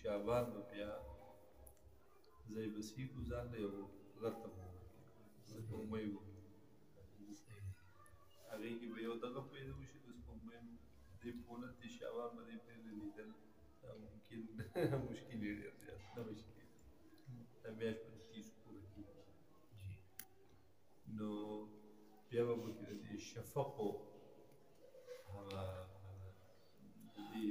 شعبان به بیا ځای بسي کو ځان له یو غر ته سپوږمۍ وو هغې کې به یو دغه پیدا وشي د سپوږمۍ دې په 29 شعبان به دې پیدا لیدل دا ممکن مشکل یې ډېر زیات نه به شي دا میاشت به 30 پوره کېږي نو بیا به پکې د دې شفقو هغه د دې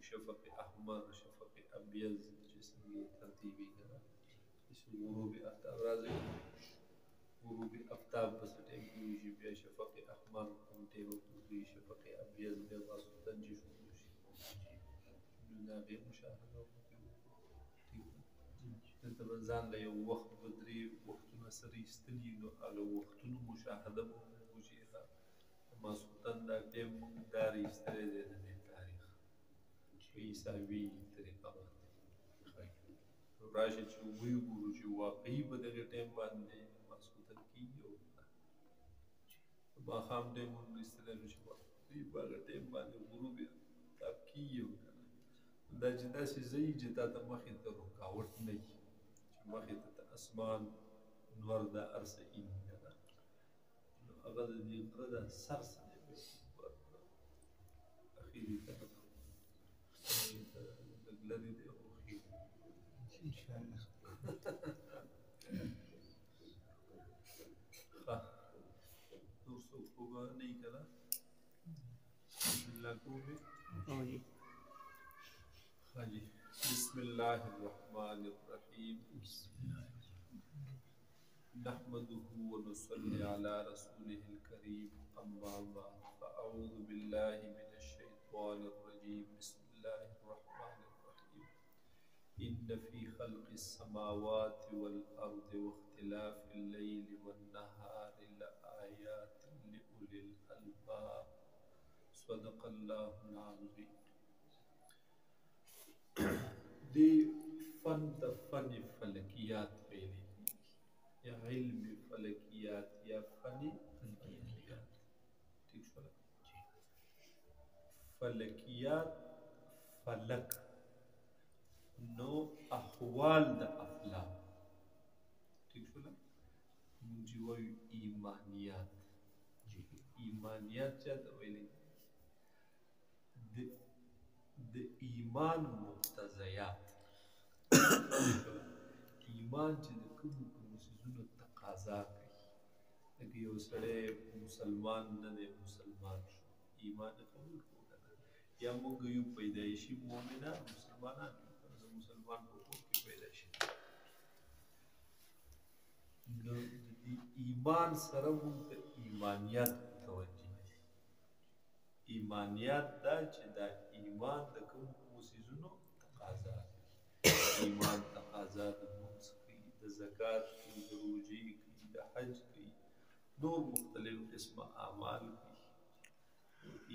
شفق احمر شفق ابيض چې څنګه ترتیبي کړه چې غروب آفتاب راځي غروب آفتاب په څه ټیم کې وشي بیا شفق احمر کوم ټیم کې شفق ابيض بیا غاسطن چې شروع شي نو دا بیا مشاهده وکړو دلته به ځان له یو وخت به درې وختونه سره ایستلي نو هغه وختونو مشاهده به وکړو چې ماسخوتن دا ټیم موږ دا ایستلی دی د دې تاریخ په حسابي طریقه باندې راشه چې وی ګورو چې واقعي په دغه ټیم باندې ماسخوتن کېږي او ماښام ټیم موږ ایستلی نو چې واقعي په هغه ټیم باندې غروب آفتاب کېږي او که نه دا چې داسې ځایي چې تا ته مخې ته رکاوټ نه وي چې مخې ته اسمان نور دا هر څه ايني که نه نو هغه د دې غره دا سر څه دی اخري طرف لږ لرې دی خو ښې انشاءالله نور څوک خو به نه وي که نه بسم الله کوو حاجی بسم الله الرحمن الرحیم نحمده ونصلي على رسوله الكريم أما بعد فأعوذ بالله من الشيطان الرجيم بسم الله الرحمن الرحيم إن في خلق السماوات والأرض واختلاف الليل والنهار لآيات لأولي الألباب صدق الله العظيم دی فن د فن فلکیات ویلی یا علم فلکیات یا فن فلکیات ٹھیک شو فلکیات فلک نو احوال د افلاک ٹھیک شو منجی وایو ایمانیات ایمانیات چاته ویلی د ایمان مقتضیات ایمان چې د کومو کومو څیزونو تقاضا کوي لکه یو سړی مسلمان نه دی مسلمان شو ایمان یې قبول کړو که نه یا موږ یو پیدایشي مؤمنان مسلمانان یو که نه د مسلمان په کور کې پیدا شي نو د دې ایمان سره موږ ته ایمانیات متوجه دي ایمانیات دا چې دا ایمان د کومو کومو څیزونو تقاضا کوي ایمان تقاضا د لمونځ کوي د زکات کوي د روژې کوي د حج کوي نور مختلف قسمه اعمال کوي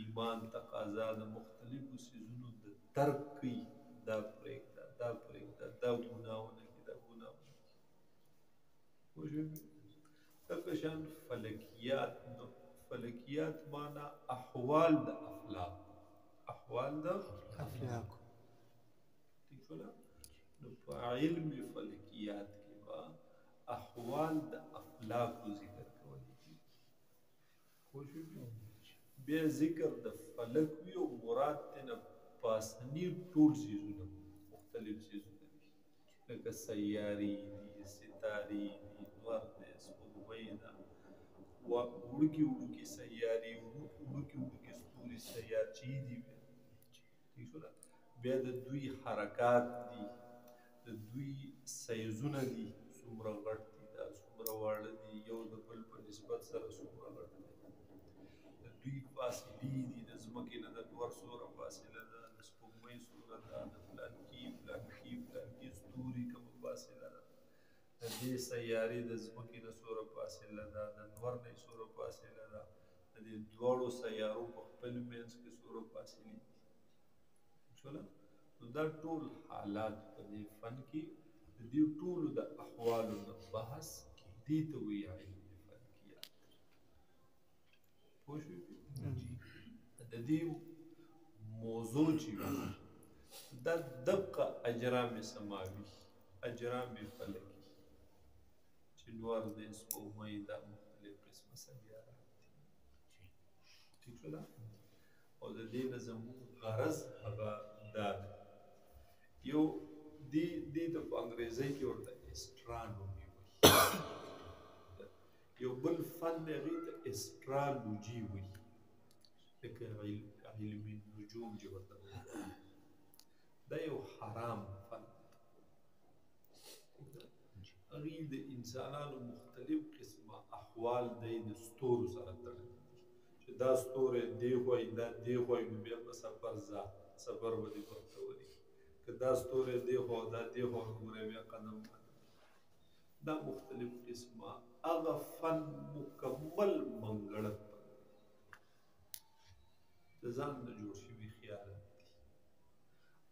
ایمان تقاضا د مختلفو څیزونو د ترک کوي دا پرېږده دا پرېږده دا ګناه ونه کړي دا ګناه ونه کړي پوه شوې دغه شان فلکیات نو فلکیات معنا احوال د افلاک احوال د افلاک ٹھیک شو نو په علم فلکیات کې با احوال د افلاک ذکر کول کېږي پوه شوې بیا ذکر د فلک وي او مراد ترنه پاسني ټول څیزونه مختلف څیزونه دي لکه سیارې دي ستارې دي نور دی سپوږمۍ ده وړوکي وړوکي سیارې وړوکي وړوکي ستوري سیارچې دي ٹھیک شو بیا د دوی حرکات دي د دوی سیزونه دي څومره غټ دي دا څومره واړه دي یو د بل په نسبت سره څومره غټ دي د دوی فاصلې دي د ځمکې نه د نور څومره فاصله ده د سپوږمۍ څومره ده د فلانکي فلانکي فلانکي ستوري کومه فاصله ده د دې سیارې د ځمکې نه څومره فاصله ده د نور نه څومره فاصله ده د دې دواړو سیارو په خپل منځ کې څومره فاصلې دي شوله نو دا ټول حالات په دې فن کې د دې ټولو د احوالو نه بحث دې ته وایي علم فلکیات پوه شوې د دې موضوع چې دا دقه اجرام سماوي اجرام فلکي چې نور د سپوږمۍ دا مختلف قسمه سیارات دي ټیک شو دا او د دې نه زموږ غرض هغه دا ده یو دې ته په انګریزۍ کې ورته اسټرانومي وایي یو بل فن دی هغې ته اسټرالوجي وایي لکه علم النجوم چې ورته دا یو حرام فن هغې د انسانانو مختلف قسمه احوال دی د ستورو سره تړلي چې دا ستوری دې خوا یې دا دې خوا یې نو بیا په سفر ځه سفر به دې ورته ولي که دا ستوری دې خوا دا دې خوا ګوری بیا قدم دا مختلف قسمه هغه فن مکمل منګړت د ځان نه جوړ شوي خیالات دي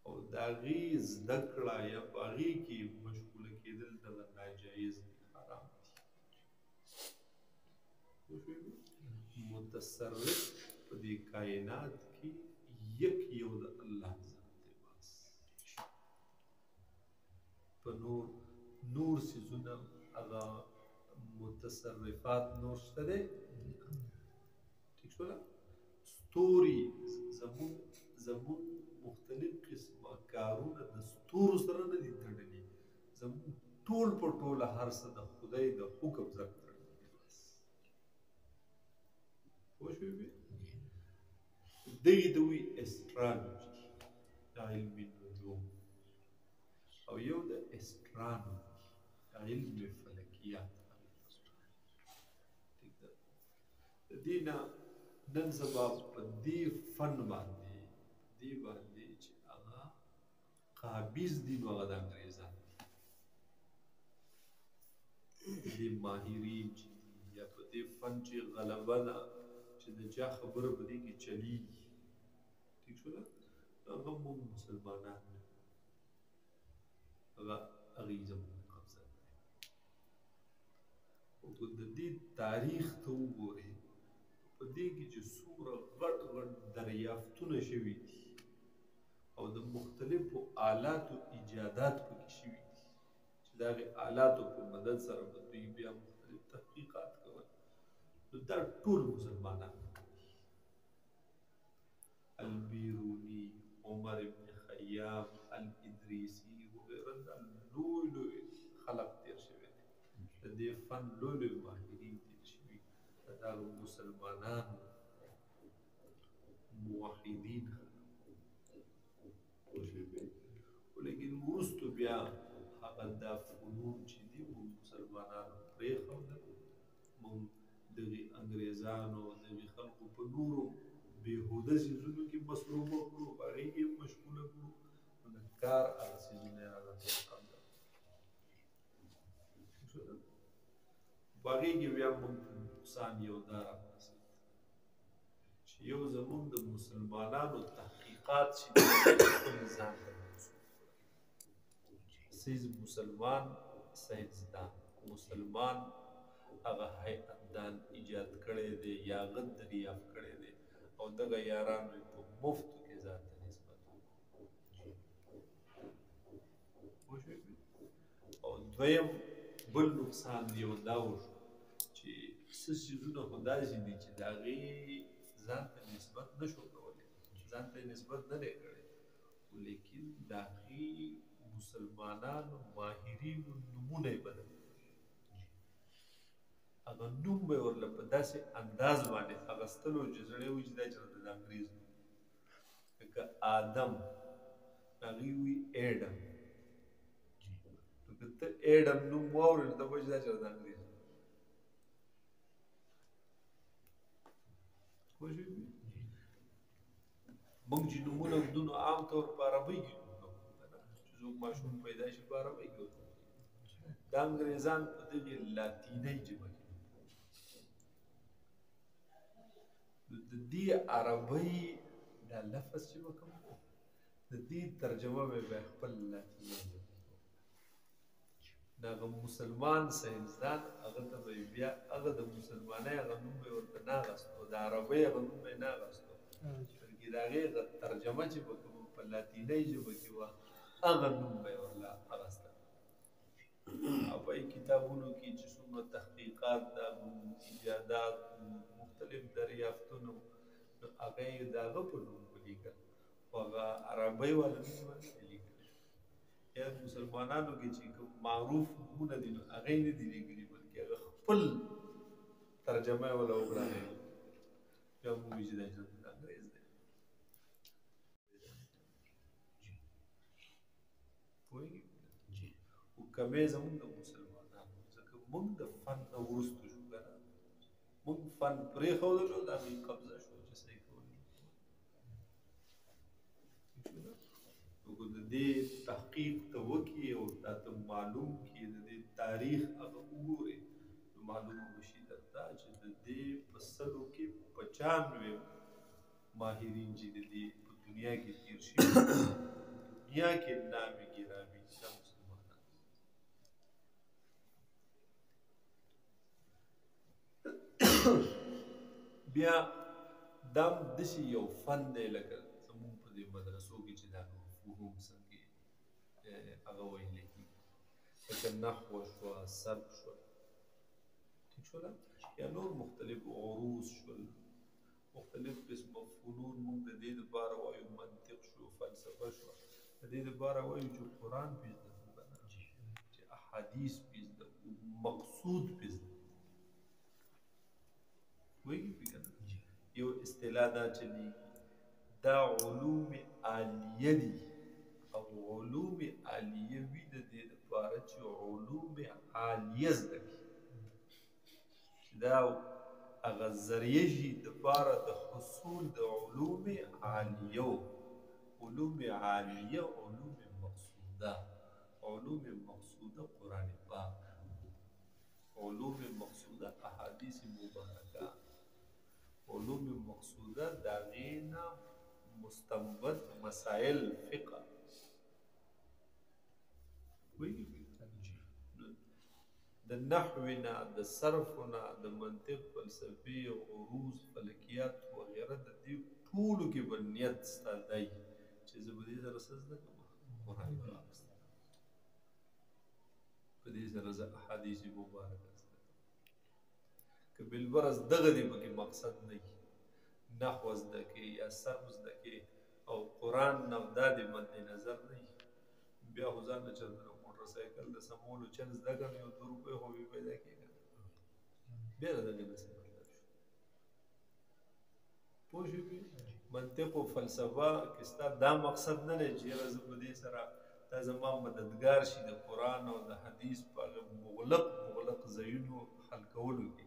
او د هغې زده کړه یا په هغې کې مشغوله کېدل دغه ناجایز دي حرام دي متصرف په دې کائنات کې یک یو د الله ذات دی بس په نور څیزونه هغه متصرفات نور شته دی ټیک شوله ستوري زموږ مختلف قسمه کارونه د ستورو سره نه دي تړلي زموږ ټول په ټوله هر څه د خدای د حکم سره تړلي دي بس پوه شوې دغې ته وایي اسټرالوجي علم النجوم او یو د اسټرانومي علم فلکیات د دې نه نن سبا په دې فن باندې چې هغه قابض دي نو هغه د انګریزان دي دې ماهرین چې دي یا په دې فن چې غلبه ده چې د چا خبره په دې کې چلیږي ټیک شوله هغه موږ مسلمانان نه هغه هغې زموږ قبضه ده او که د دې تاریخ ته وګورې په دې کې چې څومره غټ دریافتونه شوي دي او د مختلفو آلاتو ایجادات پکې شوي دي چې د هغې آلاتو په مدد سره به دوی بیا مختلف تحقیقات کول نو دا ټول مسلمانان البیروني عمر ابن خیام الادریسي وغیره دا لوی خلق تیر شوي دي د دې فن لوی ماهرین تیر شوي د دغو مسلمانانو موحدین ولیکن وروستو بیا هغه دا فنون چې دي موږ مسلمانانو پرېښودل موږ دغې انګریزانو دغې خلکو په نورو بېهوده څیزونو کې مصروفه کړو په هغې کې مشغوله کړو نو د کار هغه څیزونه یې هغه ټول قبضه په هغې کې بیا موږ نقصان یو دا راورسېد چې یو زموږ د مسلمانانو تحقیقات چې خپل ځان ته سیز مسلمان ساینسدان مسلمان هغه هیئتدان ایجاد کړی دی یا هغه دریافت کړی دی او دغه یارانو یې په مفتو کې ځان ته نسبت وشوې او دویم بل نقصان یو دا وشو چې څه څیزونه خو داسې دي چې د هغې ځان ته نسبت نه شو کولی ځان ته نسبت نه دی کړی لیکن د هغې مسلمانانو ماهرینو نومونه یې بدل هغه نوم به یې ورله په داسې انداز باندې اخیستلو چې سړی وایي چې دا چېرته د انګریز نوم لکه آدم هغې وایي ایډم نو که ته ایډم نوم واورې نو ته به وایي چې دا چېرته د انګریز نوم پوه شوې موږ چې نومونه ږدو نو عام طور په عربۍ کې زوږ ماشوم پیدا شي په عربۍ کې دا انګریزان په دغې لاتینۍ ژبه کې د دې عربۍ دا لفظ چې به کوم د دې ترجمه به بیا خپل لاتینۍ ژبه د هغه مسلمان ساینسدان هغه ته به بیا هغه د مسلمانۍ هغه نوم به یې ورته نه اخیستو د عربۍ هغه نوم به یې نه اخیستو بلکې د هغې ترجمه چې به کوم په لاتینۍ ژبه کې وه هغه نوم به یې ورله اخیسته او په کتابونو کې چې څومره تحقیقات دا ایجادات مختلف دریافتونه نو هغه یې د هغه په نوم ولیکل خو هغه عربۍ والا نوم باندې نه لیکلی یا مسلمانانو کې چې کوم معروف نومونه دي نو هغه یې نه دي لیکلي بلکې هغه خپل ترجمه یې ولا وکړه بیا موږ وایو چې دا انګریز دی پوهېږي خو کمې زموږ د مسلمانانو ځکه موږ د فن نه وروسته شو که نه موږ فن پرېښودلو د هغې قبضه شو چې صحیح کول نو که د دې تحقیق ته وکړي او دا ته معلوم کړي د دې تاریخ هغه وګورې نو معلومه به شي درته چې د دې په سلو کې 95 ماهرین چې د دې په دنیا کې تېر شوي دنیا کې نامې ګرامې دي دا مسلمانان بیا دا داسې یو فن دی لکه زموږ په دې مدرسو کې چې دا مفهوم څنګه هغه ویلی کېږي لکه نحوه شوه صرف شول ټیک شوله یا نور مختلف عروض شول مختلف قسمه فنون موږ د دې دپاره وایو منطق شو فلسفه شوه د دې دپاره وایو چې قرآن پې زده کړو که نه چې احادیث پې زده کړو مقصود پې زده کړو پوهېږي پې که نه یو اصطلاح دا چلیږي دا علوم عالیه دي او علوم عالیه وي د دې دپاره چې علوم عالیه زده کړي چې دا هغه ذریعه شي دپاره د حصول د علوم عالیه علوم عالیه علوم مقصوده علوم مقصوده قرآن پاک علوم مقصوده احادیث مبارکه علوم مقصوده د هغې نه مستنبط مسائل فقه د نحو نه د صرف نه د منطق فلسفې عروض فلکیات وغیره د دې ټولو کې به نیت ستا دی چې زه به دې سره څه زده کړم قرآن پاک زده کړم په دې سره زه احادیث مبارکه زده کړم که بالبرز دغه دې پکې مقصد نه وي نحو زده کړې یا صرف زده کړې او قرآن نه دا دې مد نظر نه وي بیا خو ځان نه چلته موټرسایکل د سمولو چل زده کړم یو 2 روپۍ خو بې پیدا کېږي بیا د دغې نه څه مطلب شو پوه شوې منطق و فلسفه کې ستا دا مقصد نه دی چې یاره زه په دې سره دا زما مددګار شي د قرآن او د حدیث په هغه مغلق ځایونو حل کولو کې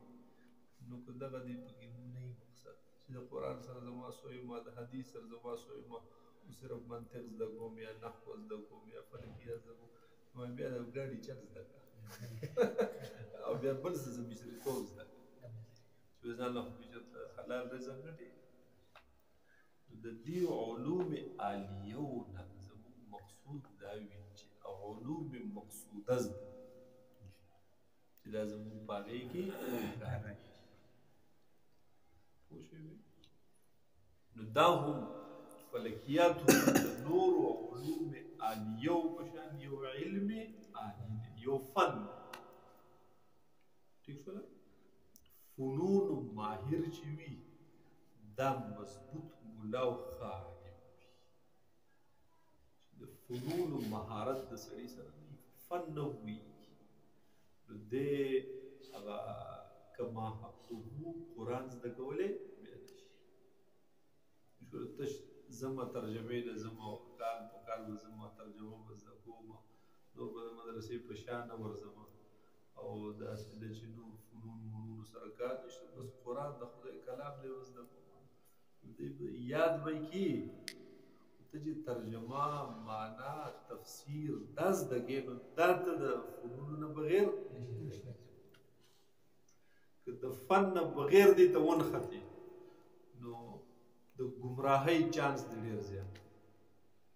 نو که دغه دې پکې نه وي مقصد چې د قرآن سره زما سوی ما د حدیث سره زما سوی ما صرف منطق زده کوم یا نحو زده کوم یا فلکیات زده کوم نو بیا د ګاډي چل زده کړه او بیا بل څه زه مصریتوب زده کړه چې ځان له خو حلال رزق نه دی د دې علوم عالیو نه زموږ مقصود دا وي چې علوم مقصوده زده چې دا زموږ په هغې کې کار کوي پوه شوې نو دا هم فلکیات هم د نورو علوم عالیو په شان یو علم عالی دی یو فن ټیک شوله فنونو ماهر چې وي دا مضبوط ملا او ښه عالم وي د فنونو مهارت د سړي سره نه فن نه وي نو دی هغه که ماهر قرآن زده کولی بیا نه شي تش زما ترجمې نه زما کال په کال به زما ترجمه به زده کوم نور به د مدرسې په شا نه ورځم او داسې ده چې نور فنونو سره کار نشته بس قرآن د خدای کلام دی زده کوم یاد به یې کړي ته چې ترجمه معنا تفسیر دا زده کړې نو دا ته د فنونو نه بغیر که د فن نه بغیر دې ته ونښتې نو د ګمراهۍ چانس دی ډېر زیات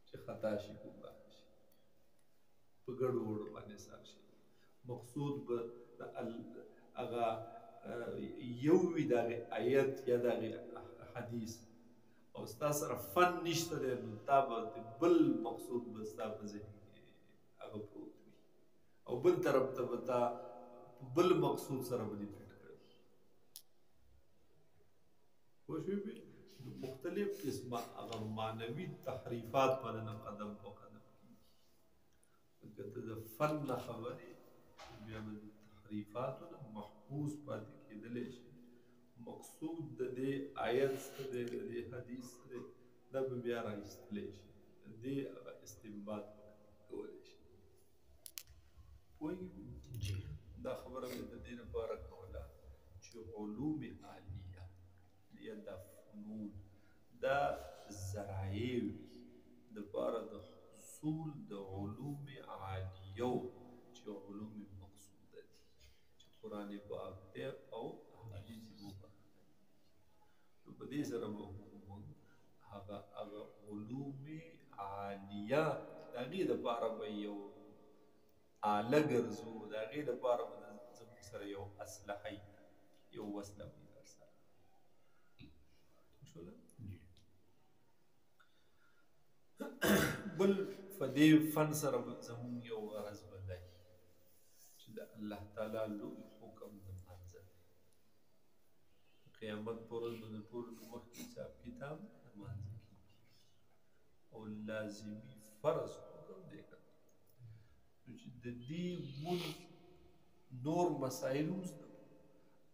چې خطا شي ګمراه شي په ګډو وډو باندې سر شي مقصود به هغه یو وي د هغې آیت یا د هغې حدیث او ستا سره فن نشته دی نو تا به د بل مقصود به ستا په ذهن کې هغه پروت وي او بل طرف ته به تا په بل مقصود سره به دې فټ کړی پوه شوې مختلف قسمه هغه معنوي تحریفات باندې قدم په قدم کېږي که ته د فن نه خبرې بیا به د تحریفاتو نه محفوظ پاتې کېدلی شي مقصود د دې آیت څه دی د دې حدیث څه دی دا به بیا راایستلی شي د دې هغه استنباط کولی شي پوهېږي دا خبره مې د دې لپاره کوله چې علوم عالیه یا دا فنون دا ذرایع وي دپاره د حصول د علوم عالیو چې علوم مقصوده دي چې قرآن پاک دی او احادیث مبارکه نو په دې سره به موږ هغه علوم عالیه د هغې دپاره به یو آله ګرځو د هغې دپاره به زموږ سره یو اسلحه یو وسله وي در سره شوله بل په دې فن سره زموږ یو غرض به دی چې د الله تعالی لوی حکم د منځه دی قیامت په ورځ به د ټولو نه مخکې حساب کتاب د منځه کېږي او لازمي فرض حکم دی که نو چې د دې مونځ نور مسایل هم زده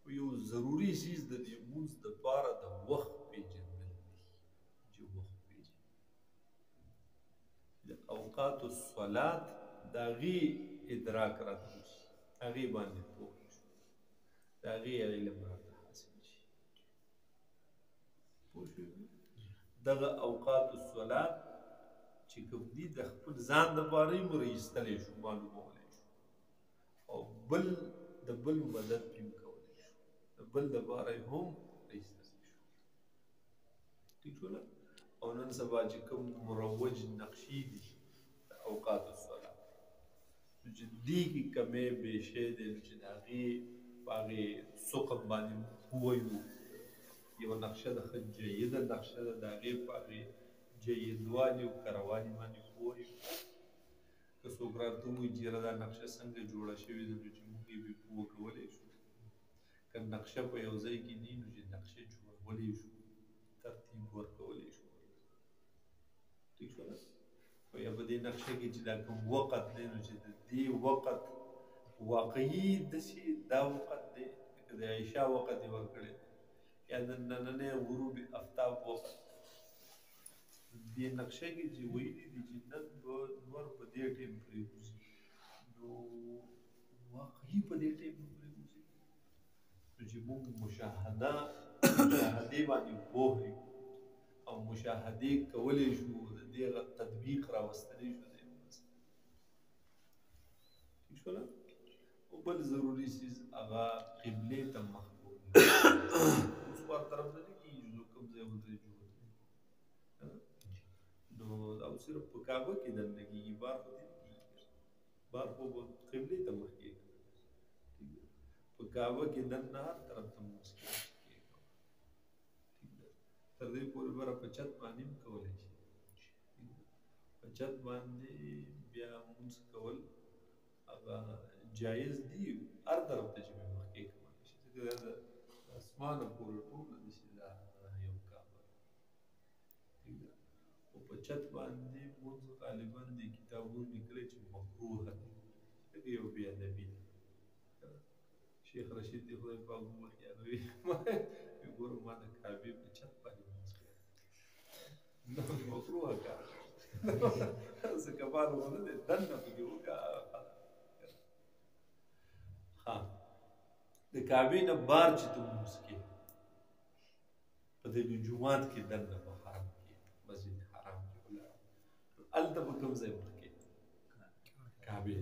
خو یو ضروري څیز د دې مونځ دپاره د وخت پېژندل دي چې وخت د اوقات الصلات د هغې ادراک راته وشي هغې باندې پوه شو د هغې علم راته حاصل شي پوه شوې دغه اوقات الصلات چې کوم دي د خپل ځان دپاره یې مو رایستلی شو معلومولی شو او بل د بل مدد پې هم کولی شو د بل دپاره یې هم رایستلی شو ټیک شوله او نن سبا چې کوم مروج نقشې دي د اوقات الصلات نو چې دې کې کمی بیشی دی نو چې د هغې په هغې ثقب باندې پوه یو یوه نقشه ده ښه جیده نقشه ده د هغې په هغې جیدوالي او کروالي باندې پوه یو که څوک راته ووایي چې یاره دا نقشه څنګه جوړه شوې ده نو چې موږ یې بې پوه کولی شو که نقشه په یو ځای کې نه وي نو چې نقشې جوړولی شو ترتیب ورکولی شو ٹھیک شو او یا په دې نقشه کې چې دا کوم وخت دی نو چې د دې وخت واقعي داسې دا وخت دی لکه د عایشه وخت یې ورکړی یا د نننۍ غروب افتاب وخت دې نقشه کې چې ویلي دي چې نن به نور په دې ټیم پرېوځي نو واقعي په دې ټیم پرېوځي نو چې موږ مشاهدې باندې پوه یو او مشاهدې کولی شو د دې هغه تطبیق راوستلی شو دی ٹھیک شوله او بل ضروري څیز هغه قبلې ته مخ کول اوس هر طرف ته نه کېږي نو کوم ځای ودرېږو نو او صرف په کعبه کې دننه کېږي بار خو دې نه کېږي بار خو به قبلې ته مخ کېږي په کعبه کې دننه هر طرف ته مونځ کېږي تر دې پورې بره په چت باندې هم کولی شي په چت باندې بیا مونځ کول هغه جایز دي هر طرف ته چې مې مخکې کولی شي ځکه دا د اسمانه پورې ټوله داسې دا یو کعبه او په چت باندې مونځ غالبا د کتابونو لیکلی چې مکروه دی لکه یو بې ادبي ده شیخ رشید دی خدای پاک وبخښي هغه وایي ګوره ما د کعبې په چت باندې مکروه کار څه کبار ونه دی دننه پکې وکړه ها د کعبې نه بار چې ته لمونځ کوې په دې جومات کې دننه په حرم کې مسجد حرام کې ولاړ هلته به کوم ځای مخکې کعبې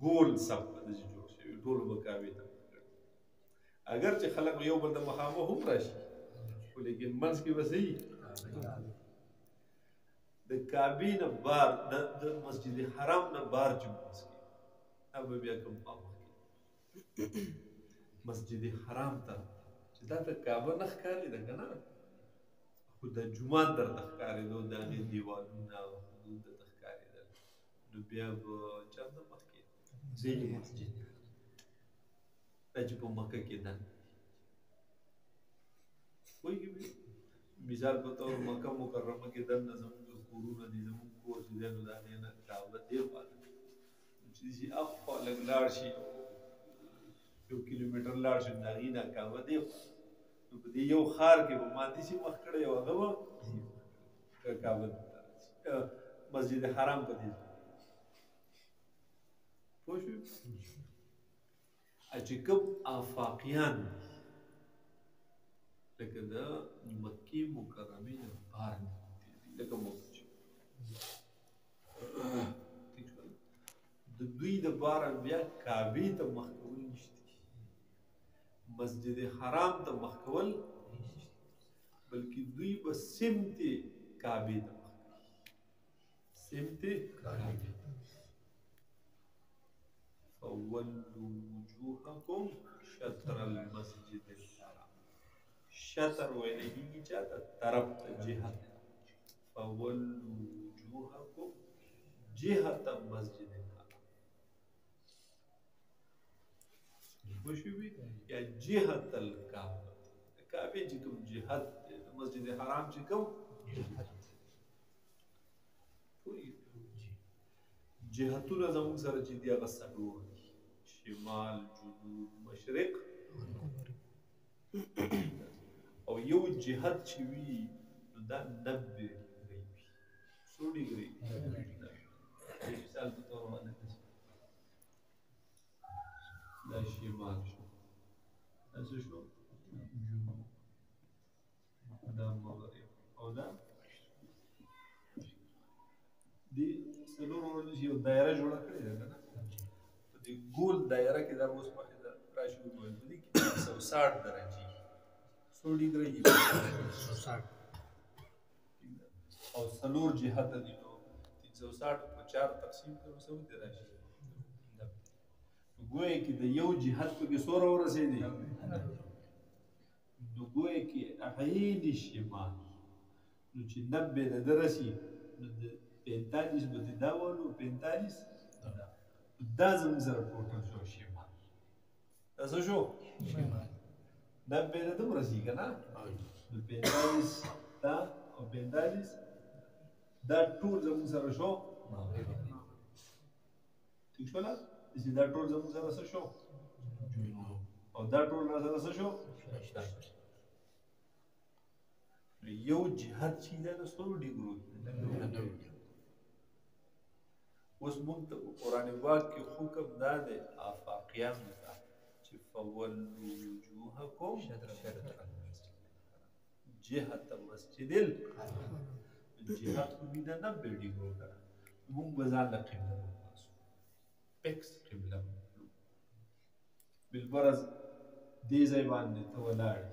ګول صف به داسې جوړ شوي ټولو به کعبې ته مخ کړي اگر چې خلک یو بل ته مخامخ هم راشي خو لیکن منځ کې به صحیح د کعبې نه بار د مسجد حرام نه بار چې مونځ کوي دا به بیا کوم خوا مخکې مسجد حرام ته چې دا ته کعبه نه ښکاري ده که نه خو د جومات درته ښکارېدو د هغې دیوالونه او حدود درته ښکارېدل نو بیا به چېرته مخکې دغې مسجد دا چې په مکه کې ده پوهېږې مثال په طور مکه مکرمه کې دننه زموږ کورونه دي زموږ کور چې دی نو د هغې نه کعبه دې خوا ده چې داسې اخوا لږ لاړ شي 1 کیلومتر لاړ شي د هغې نه کعبه دې خوا نو په دې یو ښار کې به ما داسې مخ کړی او هغه به کعبه مسجد حرام په دې پوه شوې چې کوم آفاقیان دي لکه د مکې مکرمې نه بهر لکه موږ چې د دوی دپاره بیا کعبې ته مخ کول نشته مسجد حرام ته مخ کول بلکې دوی به سمت کعبې ته مخ کوي سمت کعبې فولوا وجوهکم شطر المسجد الحرام شطر ویل کېږي چاته طرف ته جهت فولوا وجوهکم جهت مسجد الحرام پوه شوې یا جهت الکعبه د کعبې چې کوم جهت دی د مسجد حرام چې کوم جهت جهتونه زموږ سره چې دي هغه څلور دي شمال جنوب مشرق او یو جهت چې وي نو دا 90 ډګرۍ وي څو ډګرۍ مثال په طور باندې دا شمال شو دا څه شو جنوب دا مغرب او دا دې څلورو ورځو چې یو دایره جوړه کړې ده که نه په دې ګول دایره کې دا اوس مخکې راشي وګورئ په دې کې 360 درجې څو ډګرۍ دي 360 او څلور جهته دي نو 360 په 4 تقسیم کړو څه ودې راشي گویا کې د یو جهت پکې څومره ورسېدي نو گویا کې عین شمال نو چې 90 د ده رسي نو د 45 به د دا والو 45 دا زموږ سره ټوټل شو شمال دا څه شو شمال 90 د ده ورسي که نه نو 45 دا او 45 دا ټول زموږ سره شو ٹھیک شوله چې دا ټول زموږ سره څه شو او دا ټول را سره څه شو یو جهت چې دا د څلورو ډګرو اوس موږ ته په قرآن پاک کې حکم دا دی آفاقیانو ته چې فولوا وجوهکم جهت مسجد الحرام جهت خو وي د 90 ډګرو سره موږ به ځان له قبله وباسو پکس قبله بالفرض دې ځای باندې ته ولاړې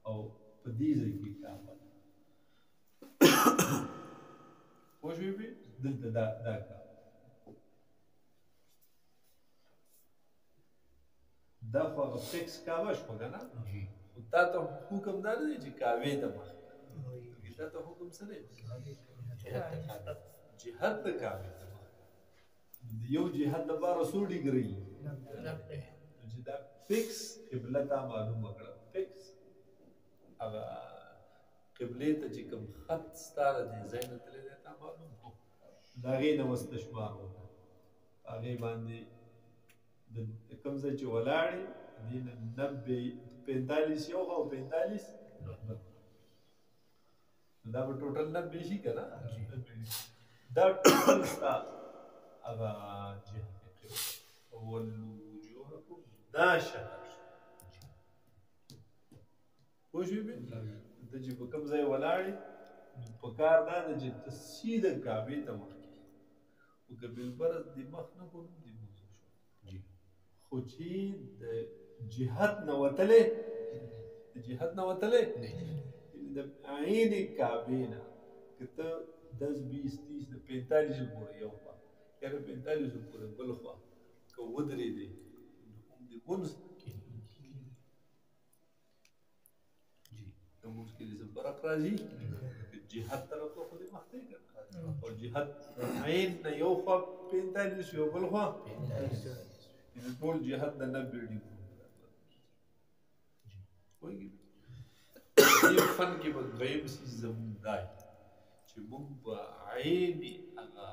او په دې ځای کې کعبه ده پوه شوې دلته دا کعبه دا خو هغه فکس کعبه شوه که نه خو تا ته حکم دا نه دی چې کعبې ته مخ تا ته حکم څه دی جهت د کعبې ته مخ د یو جهت دپاره څو ډګرۍ چې دا فکس قبله تا معلومه کړه فکس هغه قبلې ته چې کوم خط ستا د دې ځای نه تللی دی تا معلوم کړو د هغې نه مستشمار وکړه په هغې باندې د کوم ځای چې ولاړې دې نه 45 یو او 45 دا به ټوټل 90 شي که نه دا ټوټل ستا هغه جهت قبله فولوا وجوهکم دا شطر پوه شوې ته چې په کوم ځای ولاړې په کار دا ده چې ته سیده کعبې ته مخ کړې خو که بالفرض د مخ نه کړو د موضوع شو خو چې د جهت نه وتلې د جهت نه وتلې د عین کعبې نه که ته 10 20 30 د 45 پورې یو خوا یا د 45 پورې بل خوا که ودرېدې نو هم د ګونځ لمونځ کې دې څه فرق راځي جهاد طرف ته خو دې مخ ته یې کړه او جهاد عین نه یو خوا 45 یو بل خوا 45 ټول جهاد د 90 ډیګرو وایي دې فن کې به دویم څیز زموږ دی چې موږ به عین هغه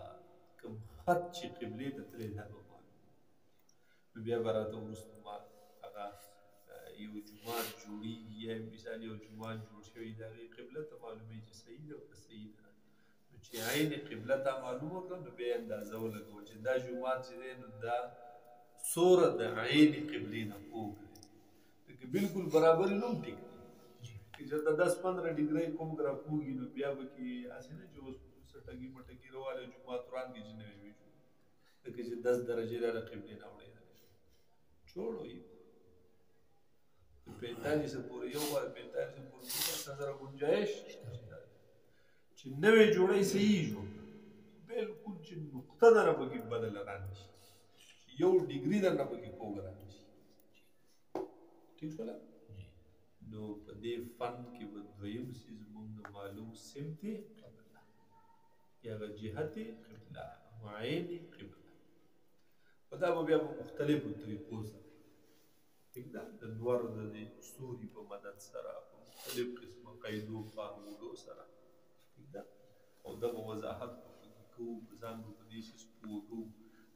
کوم خط چې قبلې ته تللی دا به معلوم نو بیا به راته وروسته ما هغه یو جومات جوړېږي یا مثال یو جومات جوړ شوی د هغې قبله ته معلومېږي چې صحیح ده او که صحیح نه ده نو چې عین قبله ته معلومه کړه نو بیا یې اندازه ولګوه چې دا جومات چې دی نو دا څومره د عین قبلې نه کوږ دی لکه بلکل برابر یې نه هم ټیک دی که چېرته 10-15 ډګرۍ کوږ راکوږي نو بیا به کې هسې نه چې اوس څه ټګي مټګي راوالی جومات وران کې چې نوی وي لکه چې 10 درجې را د قبلې نه اړېدلی چوړ وي 45 پورې یو وار 45 پورې سره گنجائش چې نوې جوړی صحیح جوړ بالکل چې نقطه درنه پکې بدله رانشي یو ډیګري درنه پکې کوږ رانشي ټیک شوله نو په دې فن کې به دویم څیز موږ معلوم سمت قبله یا جهت قبله معین قبله په دا به بیا په مختلفو طریقو سره ٹھیک ده د نور د ستوري په مدد سره په مختلف قسمه قاعدو فارمولو سره ٹھیک ده او دغه وضاحت کوو ځان به په دې شي پوه کوو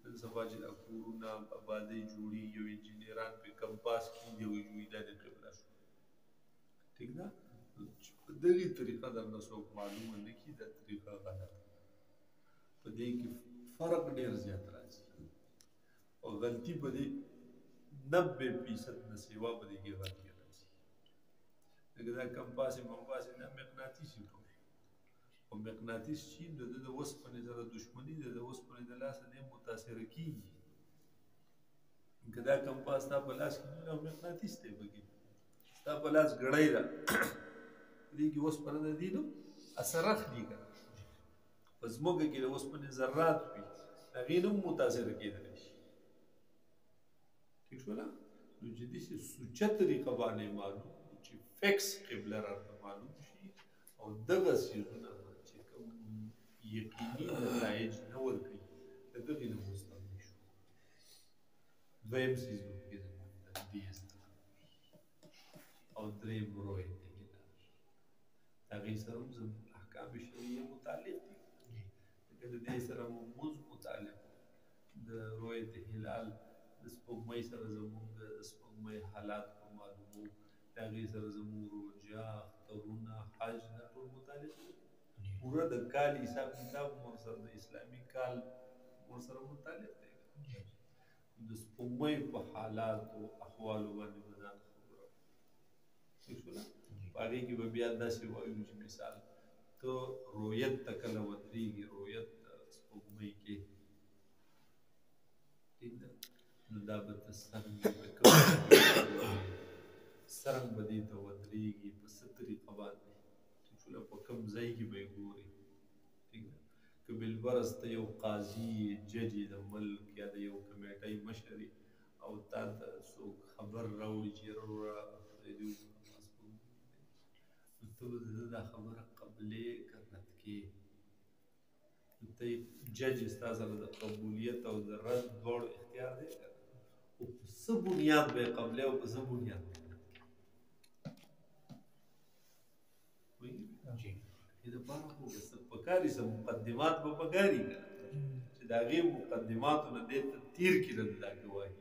نن سبا چې دا کورونه آبادۍ جوړېږي او انجینران پرې کمپاس کېږي او وایي دا د قبله شو ٹھیک ده په دغې طریقه درنه څوک معلومه نه کړي دا طریقه غلطه په دې کې فرق ډېر زیات راځي او غلطي په دې 90% نه سیوا په دې کې غلطي راځي لکه دا کمپاس ممپاس نه مقناطیسي ټول او مقناطیس چې د اوسپنې سره دښمني ده د اوسپنې د لاسه دی متاثره کېږي که دا کمپاس ستا په لاس کې نه مقناطیس دی پکې ستا په لاس ګړۍ ده په دې کې اوسپنه د دې نو اثر اخلي که په ځمکه کې د اوسپنې ذرات وي هغې نه هم متاثره کېدلی شي ٹھیک شوله نو چې داسې سوچه طریقه باندې معلوم چې فکس قبله راته معلوم شي او دغه څیزونه چې کوم یقیني نتایج نه ورکوي د دغې نه مستغني شو دویم څیز به پکې زموږ تندیز او درېیم رویت هلال د هغې سره هم زموږ احکام شرعیه متعلق دي لکه د دې سره مو متعلق د رویت هلال د سپوږمۍ سره زموږ د سپوږمۍ حالات په معلومو د هغې سره زموږ روژه اخترونه حج دا ټول متعلق دي پوره د کال حساب کتاب ورسره د اسلامي کال ورسره متعلق دی د سپوږمۍ په حالاتو احوالو باندې به ځان خبره ٹھیک شوله په هغې کې به بیا داسې وایو چې مثال ته رویت ته کله ودرېږي رویت سپوږمۍ کې ٹھیک ده نو دا به ته څرنګ به دې ته ودرېږي په څه طریقه باندې ټیک شوله په کوم ځای کې به یې ګورې ټیک ده که بالفرض ته یو قاضي جج د ملک یا د یو کمیټۍ مشر او تا ته څوک خبر راوړي چې یاره وروره خدای دې وکړه نو ته به د ده دا خبره قبلې که رد کې نو ته جج ستا سره د قبولیت او د رد دواړو اختیار دی که او په څه بنیاد به یې قبلې او په څه بنیاد به یې رد کړي دې دپاره خو څه پکار دي څه مقدمات به پکار دي که چې د هغې مقدماتو نه دې ته تیر کړي د دا ګواهي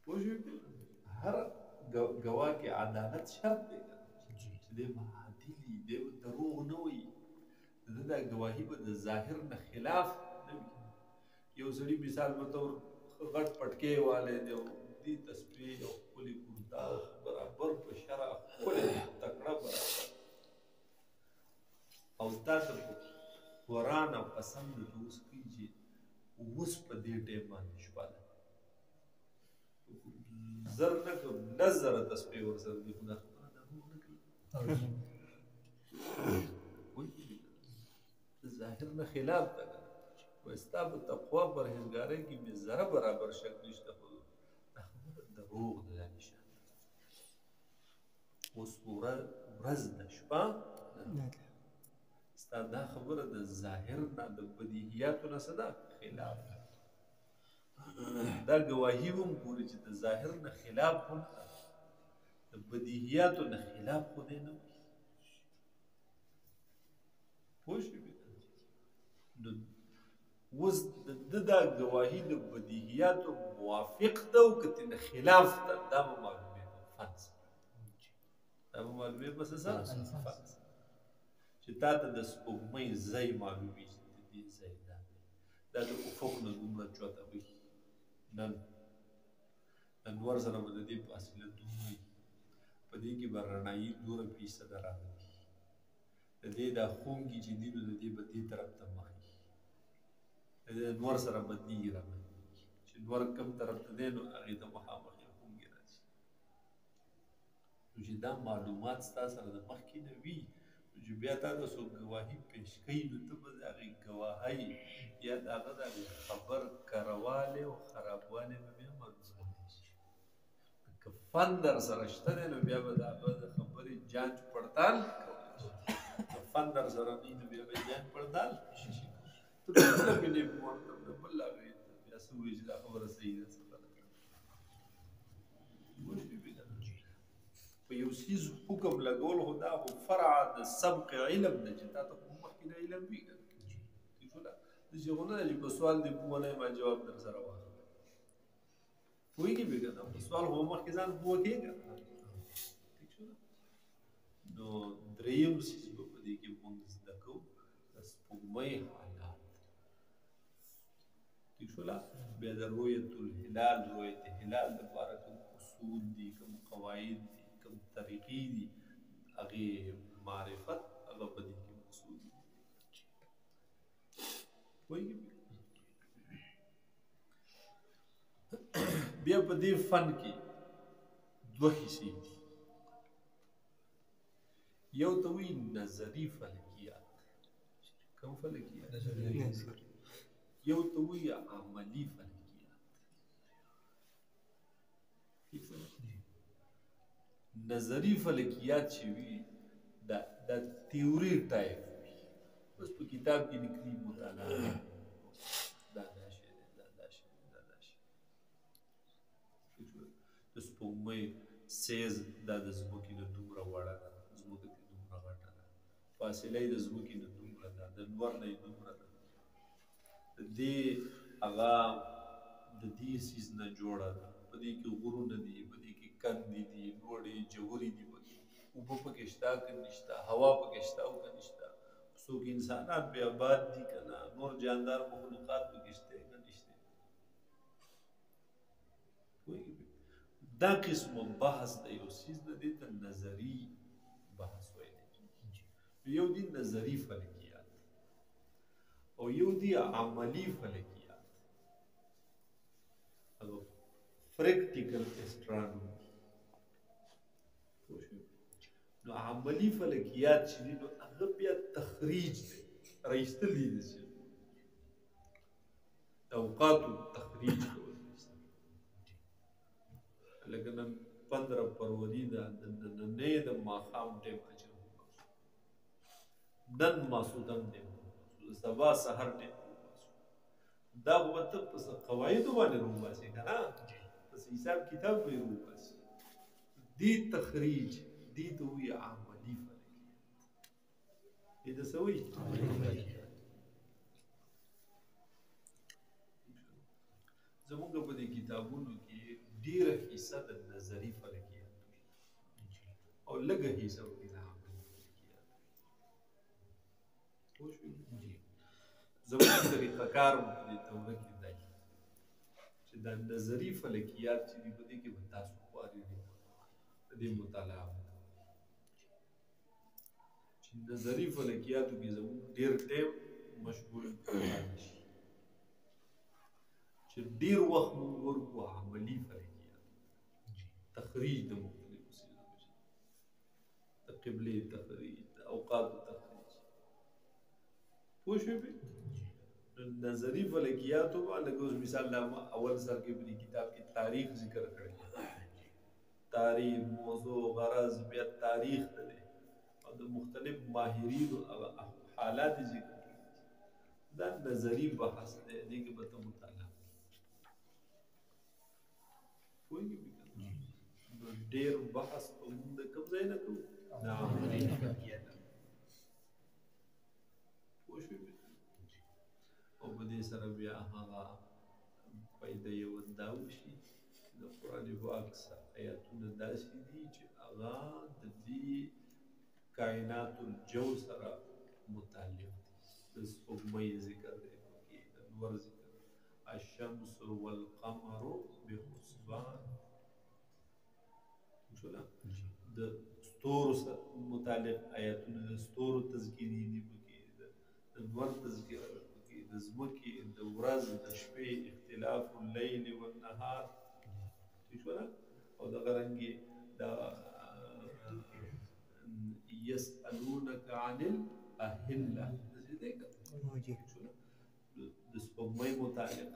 پوه شوې هر ګواه کې عدالت شرط دی که چې دی به عادل وي دی به دروغ نه وایي د ده دا ګواهي به د ظاهر نه خلاف نه وي یو سړي مثال به طور غټ پټکې والی دی او دې تسبیح او ښکلې کرتا برابر په شرع ښکلې تکړه برابر او تا ته قرآن او قسم درته اوس کوي چې اوس په دې ټایم باندې شپه ده زر نه کړم 10,000 تسبیح ورسره دي خو دا خبره دروغ نه کوي د ظاهر نه خلاف ده که و ستا په تقوا پرهیزګارۍ کې بې ذره برابر شک نشته خو دا خبره دروغ ده دا نشان اوس ورځ ده شپه ستا دا خبره د ظاهر نه د بدیهیاتو نه څه ده خلاف دا ګواهي هم ګوري چې د ظاهر نه خلاف خو نه ده د بدیهیاتو نه خلاف خو دی نه وایي پوه شوې نو اوس د ده دا ګواهي د بدیهیاتو موافق ده او که ترې خلاف ده دا به معلومېږي فن سره دا به معلومېږي په څه سره فن سره چې تا ته د سپوږمۍ ځای معلومېږي چې د دې ځای دا دی دا د افق نه دومره چوته وي نن انور سره به د دې فاصله دومره وي په دې کې به رڼایي دومره فیصده راغلي د دې دا خونګي چې دي نو د دې به دې طرف ته مخ وي د دې انور سره بدلېږي راغلي چې انور کوم طرف ته دی نو هغې ته مخامخ یې خونګي راځي نو چې دا معلومات ستا سره د مخکې نه وي چې بیا تا ته څوک ګواهي پیش کوي نو ته به د هغې ګواهۍ یا د هغه د خبر کرهوالی او خرابوالی به بیا معلومولی شي که فن در سره شته دی نو بیا به د هغه د خبرې جانچ پړتال کولی شي که فن در سره نه نو بیا به جانچ پړتال شي ته بله بلې ورته د بل هغې بیا څه وایي چې دا خبره صحیح ده څه غلطه ده پوه شوې په یو څیز حکم لګول خو دا خو فرع د سبق علم ده چې تا ته خو مخکې د علم وي که نه ټیک شو ده داسې خو نه ده چې په سوال دې پوه نه یم جواب در سره واخلم پوهېږې بې که نه په سوال خو مخکې ځان پوه کړې که نه ټیک شو ده نو درېیم څیز به په دې کې مونږ زده کوو د سپوږمۍ حالات ټیک شو ده بیا د رؤیت الهلال رؤیت هلال دپاره کوم اصول دي کوم قواعد دي طریقې دي هغې معرفت هغه په دې کې مقصود دي پوهېږې بیا په دې فن کې دوه حصې دي یو ته وایي نظري فلکیات کوم فلکیات یو ته وایي عملي فلکیات نظری فلکیات چې وي دا تیوري ټایپ وي اوس په کتاب کې لیکلي مطالعه دا شی دی دا شی د سپوږمۍ سیز دا د ځمکې نه دومره وړه ده ځمکه کې دومره غټه ده فاصله یې د ځمکې نه دومره ده د لمر نه یې دومره ده د دې هغه د دې سیز نه جوړه ده په دې کې غرونه دي په دې کې کندې دي لوړې جوړې دي پکې اوبه پکې شته که نشته هوا پکې شته او که نشته څوک انسانات بې آباد دي که نه نور جاندار مخلوقات پکې شته که نشته دا قسم بحث د یو څیز د دې ته نظري بحث ویلی کېږي یو دي نظري فلکیات او یو دي عملي فلکیات هغه پریکټیکل اسټرانومي نو عملي فلکیات چې دي نو هغه بیا تخریج دی راایستل دي داسې د اوقاتو تخریج کول لکه نن 15 فروری ده د نننۍ د ماښام ټمپریچر نن ماسودن ټمپریچر د سبا سحر ټمپریچر دا به ته په قواعدو باندې روباسې که نه پس حساب کتاب به یې روباسې دې تخریج دې ته وایي عملي فلکیات دې ته څه وایي عملي فلکیات زمونږ په دې کتابونو کې ډېره حصه د نظري فلکیات او لږه حصه پکې د عملي فلکیات پوه شوې زمونږ طریقه کار په دې دوره کې دی چې دا نظري فلکیات چې دي په دې کې به تاسو خواري دي د دې مطالعه چې نظري فلکیاتو کې زمونږ ډېر ټایم مشغول پاتې شي چې ډېر وخت موږ ورکړو عملي فلکیات تخریج د مختلفو څیزونو د قبلې تخریج د اوقاتو تخریج پوه شوې نظري فلکیاتو لکه اوس مثال اول سر کې په دې کتاب کې تاریخ ذکر کړی تاریخ موضوع غرض بیا تاریخ ته دی او د مختلف ماهرینو حالات ذکر کړي دا نظری بحث دی دې کې به ته مطالعه کوئ نو ډېر بحث په موږ د کوم ځای نه کوو د عملي پوه شوې او په دې سره بیا هغه پیدا یو دا وشي د قرآن پاک آیاتونه داسې دي چې هغه د دې کائنات الجو سره متعلق دي د سپوږمۍ ذکر دی پکې د نور ذکر الشمس والقمر بحسبان شولا د ستورو سره متعلق آیاتونه د ستورو تذکیرې دي پکې د نور تذکیره ده پکې د ځمکې د ورځ د شپې اختلاف اللیل والنهار شولا او دغه رنګې دا يسألونك عن الأهلة د سپوږمۍ متعلق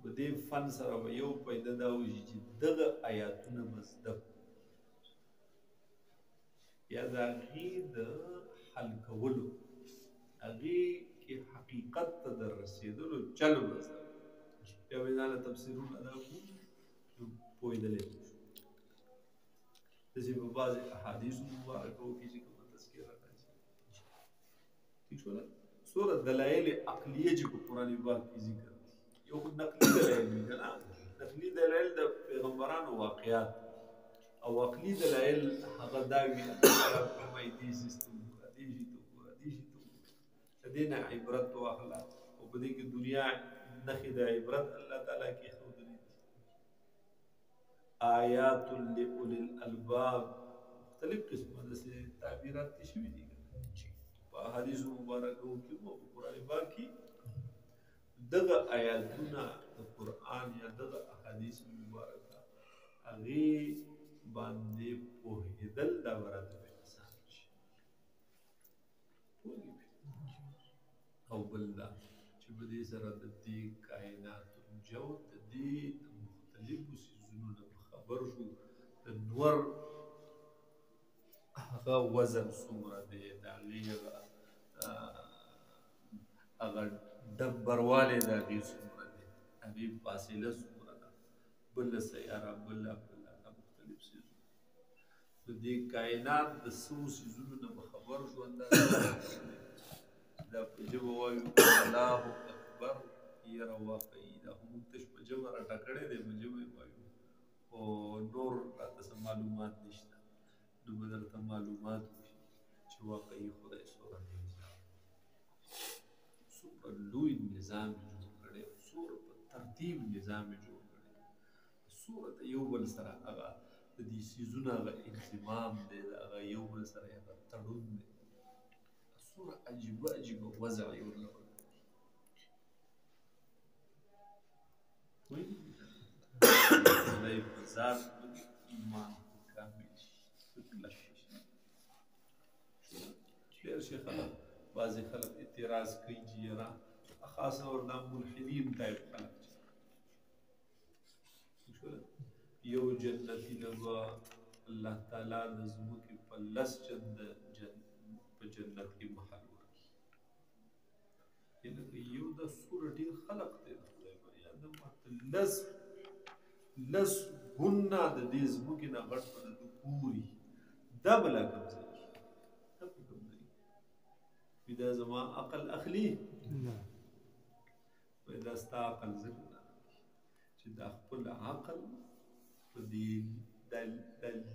په دې فن سره به یو پیدا دا وشي چې دغه آیاتونه مصدق یا د هغې د حل کولو هغې کې حقیقت ته د رسېدلو چل مصدق بیا به ځانله تفسیرونه دا کړو نو پوهېدلی شو داسې په بعضې احادیثو مبارکو کې چې کومه تذکره راځي ٹھیک شوله څومره دلایل عقلیه چې په قرآن پاک کې ذکر یو خو نقلي دلایل دي که نه نقلي دلایل د پیغمبرانو واقعات او عقلي دلایل هغه دا وي الله فرمایي دې سیستم وګوره دې شي ته وګوره دې شي ته وګوره د دې نه عبرت واخله او په دې کې دنیا نښې د عبرت الله تعالی کې ښودلي دي آیات لأولی الالباب مختلف قسمه داسې تعبیرات دي شوي دي په احادیثو مبارکو کې او په قرآن پاک کې دغه آیاتونه د قرآن یا دغه احادیث مبارکه هغې باندې پوهېدل دا به راته آسان شي او بل دا چې په دې سره د دې کائناتو جو د دې د مختلفو څیزونو نه خبر شو د نور هغه وزن څومره دی د هغې هغه ډبروالی د هغې څومره دی هغې فاصله څومره ده بله سیاره بله مختلف څیزونه د دې کائنات د څو څیزونو نه به خبر شو اندازه دا په ژبه وایو الله اکبر یره واقعي دا خو موږ تش په ژبه راټکړی دی په ژبه یې وایو خو نور راته څه معلومات نشته نو به درته معلومات وشي چې واقعي خدای څومره لوی نظام جوړ کړی څومره په ترتیب نظام جوړ کړی څومره د یو بل سره هغه د دې څیزونو هغه انضمام دی د هغه یو بل سره هغه تړون دی څومره عجیبه عجیبه وضع یې ورله خدای په ذات ایمان کامل شي کلک شي ډېر شي خلک بعضې خلک اعتراض کوي چې یاره خاصه وردا ملحدین ټایپ خلک یو جنتي نه به الله تعالی د ځمکې په لس چنده په جنت کې محل ورکړي لکه یو د څومره ډېر خلق دی د خدای په یاد ماته لس ګونه د دې ځمکې نه غټ په د پوري دا بلا کوم ځای دا په کوم ځای وي دا زما عقل اخلي وایي دا ستا عقل ځکه نه چې دا خپل عقل په دې دا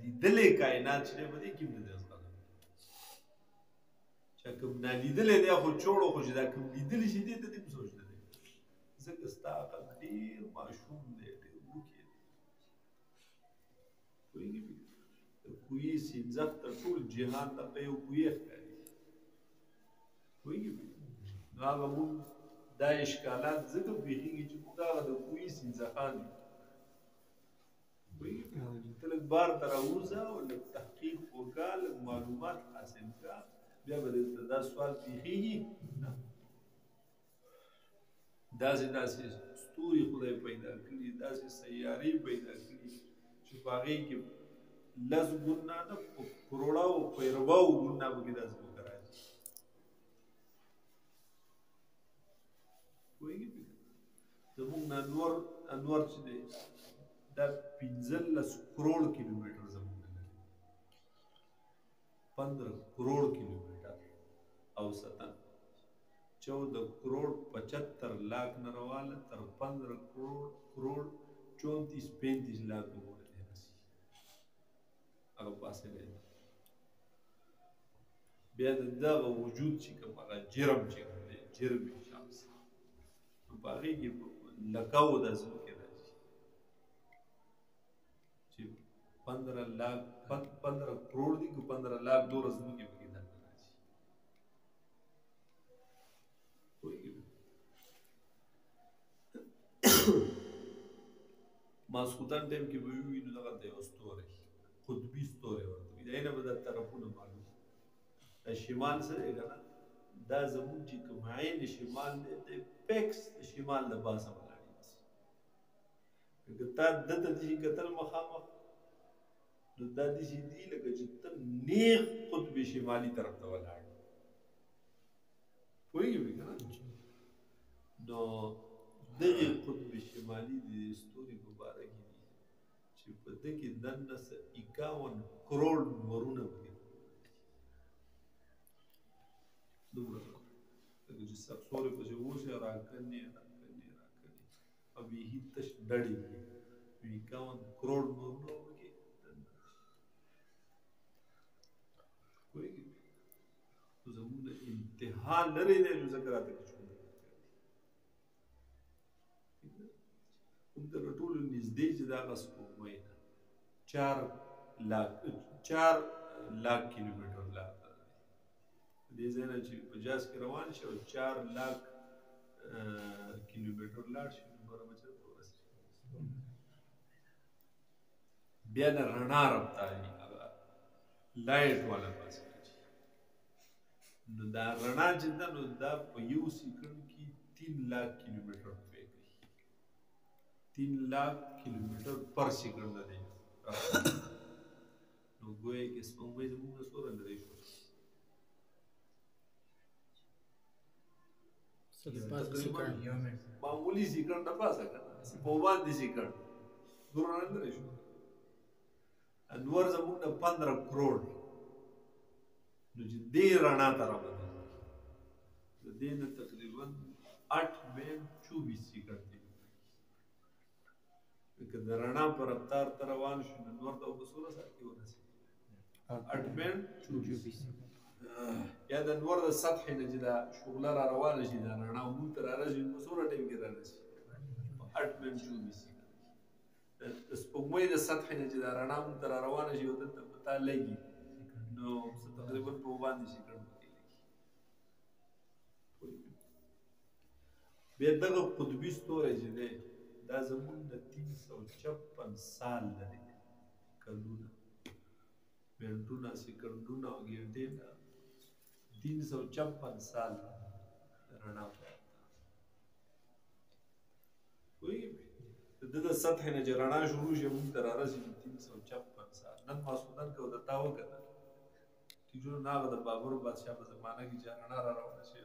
لیدلی کائنات چې دی په دې کې هم نه دی زغملی چې کوم نالیدلی دی خو چوړو خو چې دا کوم لیدلی شي دی ته دې هم سوچ نه دی ځکه ستا عقل ډېر ماشوم دی ډېر وړوکی دی پوهېږې د کوهي سینځخ تر ټول جهان دغه یو کوهي ښکاري پوهېږې نو هغه مونږ دا اشکالات ځکه پېښېږي چې موږ هغه د کوهي سینځخان یو ته لږ بار ته راووځه او لږ تحقیق وکړه لږ معلومات حاصل کړه بیا به درته دا سوال پېښېږي نه داسې ستوري خدای پیدا کړي داسې سیارې پیدا کړي چې په هغې کې لس ګونه نه په کروړاو په ارباو ګونه پکې دا ځمکه راځي پوهېږې زمونږ نه انور چې دی دا 15 کروڑ کیلومیټر زمونږ نه لري 15 کروڑ کیلومیټر اوسطا 14 کروڑ 75 لاکھ نه راواله تر 15 کروڑ 34-35 لاکھ پورې دی رسي هغه فاصله ده بیا د دغه وجود چې کوم هغه جرم چې کوم دی جرم شمس نو په هغې کې لکاو د ځمکې راځي چې 15 کروڑ دي که 15 لاکھ دوره ځمکې پکې دننه راځي پوهېږې ماسخوتن ټایم کې به ووینو دغه ته یو ستوری قطبي ستوری ورته وي د هغې نه به دا طرفونه معلوم دا شمال څه دی که نه دا زمونږ چې کوم عین شمال دی د پیکس د شمال د پاسه ولاړ دي که تا دته داسې کتل مخامخ نو دا داسې دي لکه چې ته نیغ قطب شمالي طرف ته ولاړ پوهېږې که نه نو دغې قطب شمالي د ستوري په باره کې دي چې په ده کې دننه 51 کروڑ نورونه پکې دومره لکه چې ستوري پسې اوسې راکنې او بیخي تش ډډې کې 51 کروڑ نورونه پکې دننه پوهېږې نو زمونږ نه انتها لرې دی نو ځکه راته تر ټولو نږدې چې دا هغه سپوږمۍ ده 4 لاک کیلومیټر لار ده دې ځای نه چې په جاز کې روان شي او 4 لاک کیلومیټر لاړ شي نو دومره به چېرته ورسېږي بیا د رڼا رفتاري هغه لایټ والا فاصله چې نو دا رڼا چې ده نو دا په یو سیکنډ کې 3 لاک کیلومیټر 3 लाख किलोमीटर पर सेकंड ده نو ګویا کې سپوږمۍ زموږ نه څومره لرې شوه معمولي سیکنډ نه پاسه که نه په باندې سیکنډ دومره نه لرې شو انور زموږ نه 15 کروڑ نو چې دې رڼا ته رابدل د دې نه تقریبا 8.24 سیکنډ دی که د رڼا په رفتار ته روان شو نو نور ته په څومره ساعت کې ورسېږي 8.24 یا د نور د سطحې نه چې دا شغله را روانه شي دا رڼا موږ ته رارسي نو په څومره ټایم کې رارسي 8.24 د سپوږمۍ د سطحې نه چې دا رڼا موږ ته را روانه شي او دلته په تا لګي نو تقریبا په باندې سیکنډ کې لګي بیا دغه قطبي ستوری چې دی دا زمونږ د 356 سال لري کلونه منټونه سیکنډونه او ګنټې نه 356 سال رڼا پوهېږې د ده سطحې نه چې رڼا شروع شي موږ ته رارسي 356 سال نن ماسخوتن که درته وکتل ټیټونه نه هغه د بابر بادشاه په زمانه کې چې رڼا را روانه شي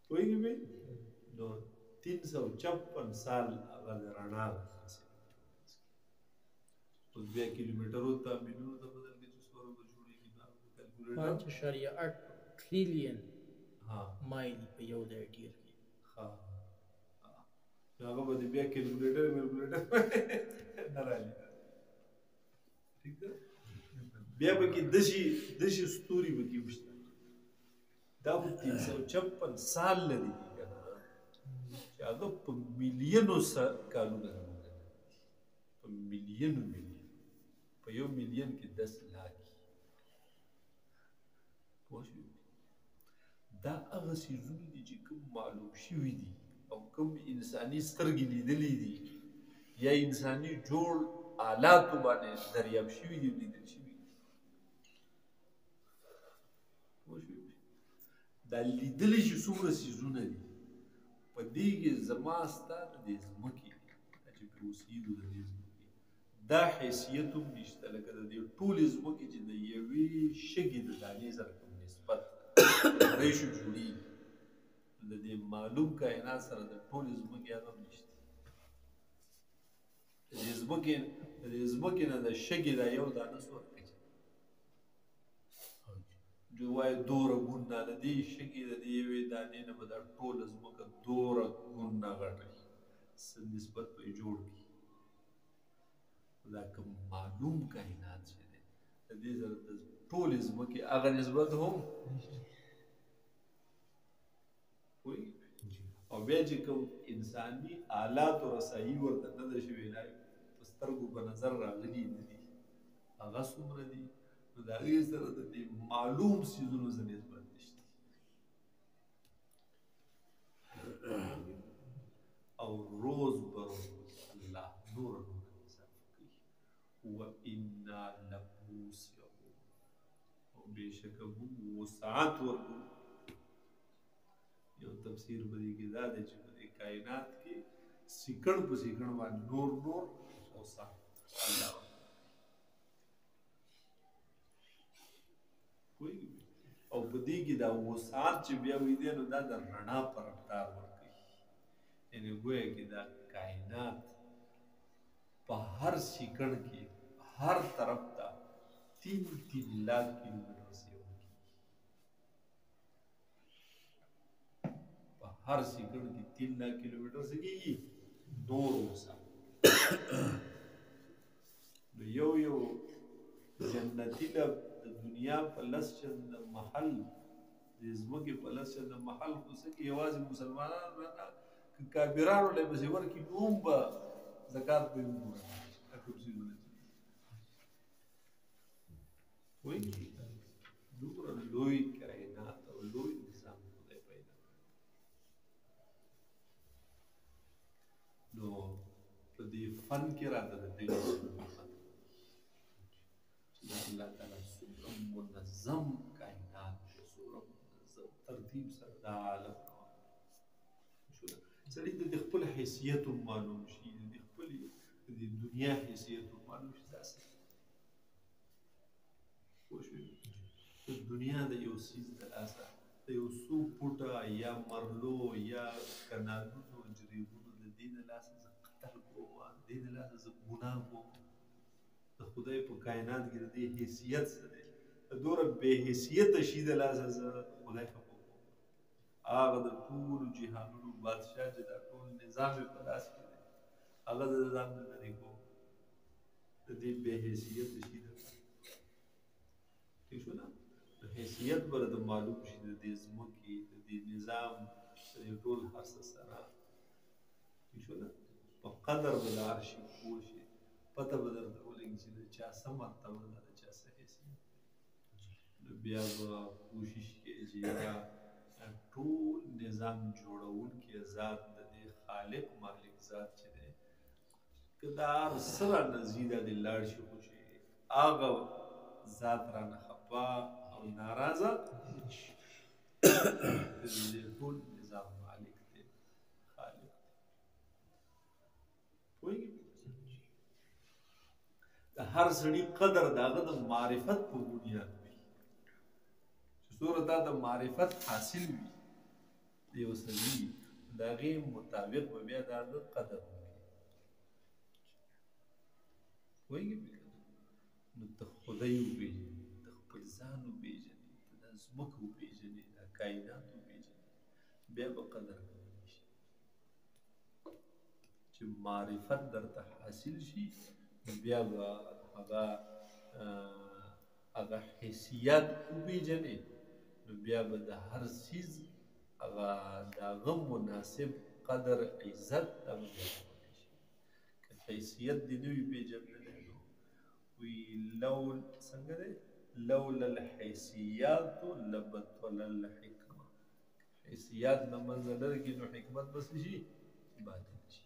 پوهېږې مې نو 356 سال هغه د رڼا اوس بیا کیلومیټرو ته میلیونو ته بدل کړي چې څومره به جوړېږي دا کیلکولیټر 5.8 ټریلیون مایل په یو ځای ډیر کې هغه به بیا کیلکولیټر نه راځي ٹھیک ده بیا به کې دشي ستوري به کې وشته دا خو 356 سال لري که نه چې هغه په میلیونو کالونه په میلیونو په یو میلیون کې 10 لاک پوه شوې دا هغه څیزونه دي چې کوم معلوم شوي دي او کوم انساني سترګې لیدلي دي یا انساني جوړ آلاتو باندې دریاب شوي دي لیدل شوي دي پوه شوې دا لیدلي چې څومره څیزونه دي په دې کې زما ستا د دې ځمکې چې پرې اوسېږو د دې ځمکې دا حیثیت هم نشته لکه د دې ټولې ځمکې چې د یوې شګې د دانې سره کوم نسبت ریشو جوړېږي د دې معلوم کائنات سره د ټولې ځمکې هغه هم نشته د دې ځمکې نه د شګې دا یو دانه څومره جو وایي دوره ګونه د دې شګې د دې یوې دانې نه به دا ټوله ځمکه دوره ګونه غټه وي څه نسبت به یې جوړ کړي دا کوم معلوم کائنات چې دی د دې سره د ټولې ځمکې هغه نسبت هم او بیا چې کوم انساني آلات و رسایي ورته نه ده شوې دا په سترګو په نظر راغلي نه دي هغه څومره دي نو د هغې سره د دې معلوم څیزونو سره نسبت نشته او روز به روز الله نور اضافه کوي وإنا لموسعون او بېشکه موږ وسعت ورکوو یو تفسیر په دې کې دا دی چې په دې کائنات کې سیکړ په سیکړ باندې نور وسعت الله او په دې کې دا وسعت چې بیا وي دی نو دا د رڼا په رفتار ورکوي یعنې ګویا کې دا کائنات په هر سیکړ کې هر طرف ته 3 لاکھ کیلومیټر سیوه کېږي په هر سیکړ کې 3 لاکھ کیلومیټر څه کېږي نور وسعت نو یو جنتي د دنیا په لس چنده محل د ځمکې په لس چنده محل خو څه کې یوازې مسلمانانو نه که کافرانو له پسې ورکړي نو هم به زکات به یې وګوري دا کوم څیزونه دي پوهېږي دومره لوی کائنات او لوی نظام خدای پیدا نو په دې فن کې راته د دې الله تعالی څومره منظم کائنات څومره منظم ترتیب سره دا عالم سړي ته د خپل حیثیت هم معلوم شي د خپل د دنیا حیثیت هم معلوم شي داسې پوه شوې د دنیا د یو څیز د لاسه د یو څو پوټه یا مرلو یا کنالونو جریبونو د دې د لاسه زه قتل کوم د دې د لاسه زه ګناه کوم د خدای په کائنات کې د دې حیثیت څه دی دومره بې حیثیته شي د لاسه زه خدای خفه کوم هغه د ټولو جهانونو بادشاه چې دا ټول نظام یې په لاس کې دی هغه د ځان نه لرې کوم د دې بې حیثیته شي د ٹھیک شو نه د حیثیت به د معلوم شي د دې ځمکې د دې نظام د دې ټول هر څه سره ٹھیک شو نه په قدر به د هر شي پوه شي پته به درته ولګي چې د چا څه مرتبه ده د چا څه حیثیت نو بیا به کوشش کوي چې ټول نظام جوړونکی ذات د دې خالق مالک ذات چې دی که دا هر څه رانه ځي دا دې لاړ شي خو چې هغه ذات رانه خفه او ناراضه د دې ټول نظام مالک دی خالق دی پوهېږي د هر سړي قدر د هغه د معرفت په بنیاد وي چې څومره دا د معرفت حاصل وي د یو سړي د هغې مطابق به بیا د هغه قدر وکړي پوهېږې نو ته خدای وپېژنې ته خپل ځان وپېژنې ته دا ځمکه وپېژنې دا کائنات وپېژنې بیا به قدر کولی شي چې معرفت درته حاصل شي بیا به هغه حیثیت وپېژنې نو بیا به د هر څیز هغه د هغه مناسب قدر عزت دا به بیا کولی شي که حیثیت دې نه وي پېژندلی نو وی څنګه دی لولا الحیثیات لبطل الحکمه حیثیت نه منځه لرې کړي نو حکمت به څه شي باطل شي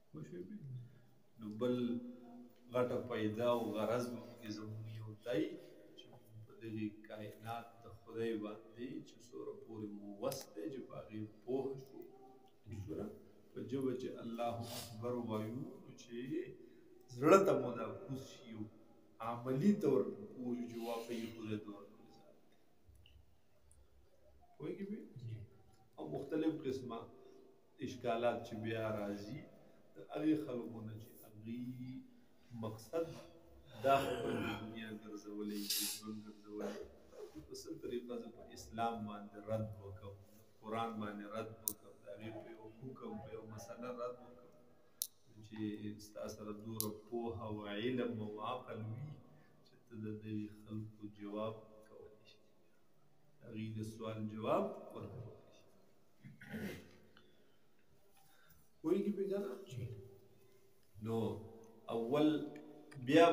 پوه شوې نو بل غټه پیدا او غرض به پکې زموږ یو دی چې په دغې کائنات د خدای باندې چې څومره پورې مو وس دی چې په هغې پوه شو شوه په ژبه چې الله اکبر وایو نو چې زړه ته مو دا کوز شي او عملي طور پوه شو چې واقعي خدای دومره پوهېږي بیا او مختلف قسمه اشکالات چې بیا راځي د هغې خلکو نه چې هغوی مقصد دا خپل دنیا ګرځولی چې ژوند ګرځولی په څه طریقه زه په اسلام باندې رد وکړم قرآن باندې رد وکړم د هغې په یو حکم په یو مسله رد وکړم چې ستا سره دومره پوهه او علم او عقل وي چې ته د دغې خلکو جواب کولی شي د هغوی د سوال جواب ورکولی شي پوهېږي پې که نه نو اول بیا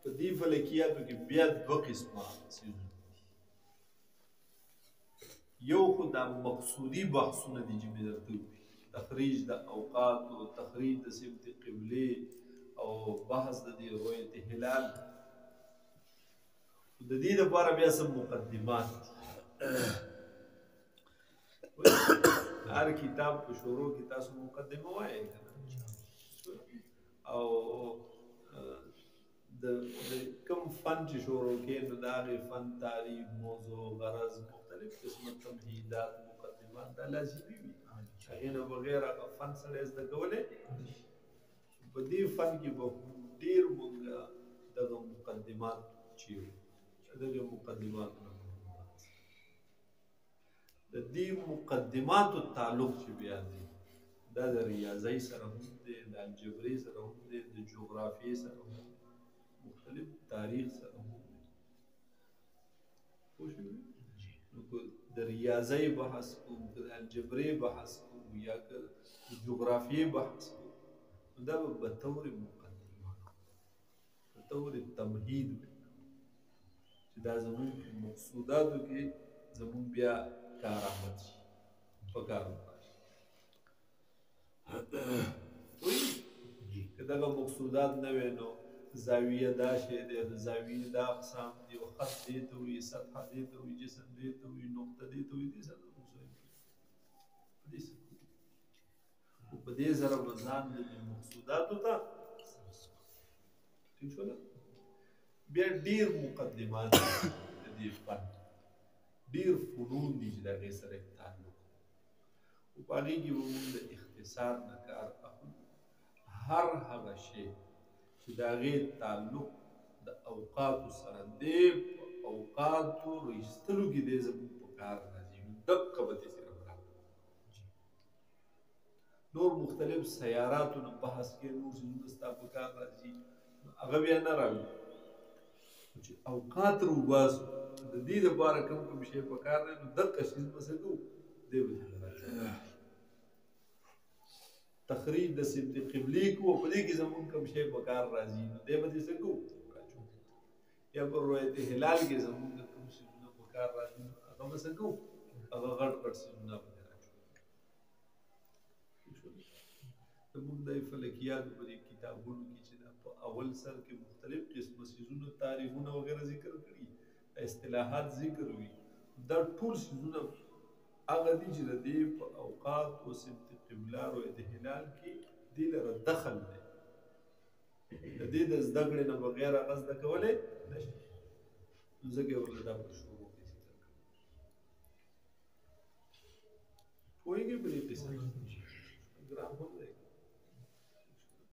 په دې فلکیاتو کې بیا دوه قسمه څیزونه دي یو خو دا مقصودي بحثونه دي چې مې درته وویل تخریج د اوقاتو تخریج د سمت قبلې او بحث د دې رؤیت هلال د دې لپاره بیا څه مقدمات هر کتاب په شروع کې تاسو مقدمه وایئ او د کوم فن چې شروع کې نو د هغې فن تعریف موضوع غرض مختلف قسمه تمهیدات مقدمات دا لازمي وي هغې نه بغیر هغه فن سړی زده کولی په دې فن کې به ډېر مونږ دغه مقدمات چیرو دغه مقدمات نه د دې مقدماتو تعلق چې بیا دی دا د ریاضۍ سره هم دی د الجبرې سره هم دی د جغرافیې سره هم دی مختلف تاریخ سره هم دی پوه شوې نو که د ریاضۍ بحث کوو که د الجبرې بحث کوو یا که د جغرافیې بحث کوو نو دا به بطور مقدمه بطور تمهید چې دا زموږ په مقصوداتو کې زموږ بیا کارآمد شي په کار وباسي که دغه مقصودات نه وی نو زاویه دا شی دی د زاویې دا اقسام دي او خط دې ته وایي سطحه دې ته وایي جسم دې ته وایي نقطه دې ته وایي دې سره موږ په دې سره خو په دې سره به ځان د مقصوداتو ته ټیک شوله بیا ډېر مقدمات د دې فن ډېر فنون دي چې د هغې سره تعلق خو په هغې کې به موږ د اختصار نه کار اخلو هر هغه شی چې د هغې تعلق د اوقاتو سره دی په اوقاتو رایستلو کې دی زموږ په کار راځي نو دقه به دې سره برابر نور مختلف سیاراتو نه بحث کې نور څیزونه ستا په کار راځي هغه بیا نه راوي چې اوقات روباسو د دې لپاره کوم شی په کار دی نو دقه شیز به څه کوو دی به تخریج د سمت قبلې کوو په دې کې زموږ کوم شی په کار راځي نو دی به دې څه کوو یا په رؤیت هلال کې زموږ کوم شیزونه په کار راځي نو هغه به څه کوو هغه غټ غټ شیزونه به دې راجوړو زموږ د فلکیاتو په دې کتابونو کې چې دا په اول سر کې مختلف قسمه شیزونه تعریفونه وغیره ذکر کړي اصطلاحات ذکر وي دا ټول شیزونه هغه دي چې د دې په اوقات او سمت قبله رؤیت هلال کې دې لره دخل دی د دې د زده کړې نه بغیر هغه زده کولی نه شي نو ځکه یې ورله دا په شروع کې ذکر کړي پوهېږې په دې قصه ګرام هم دی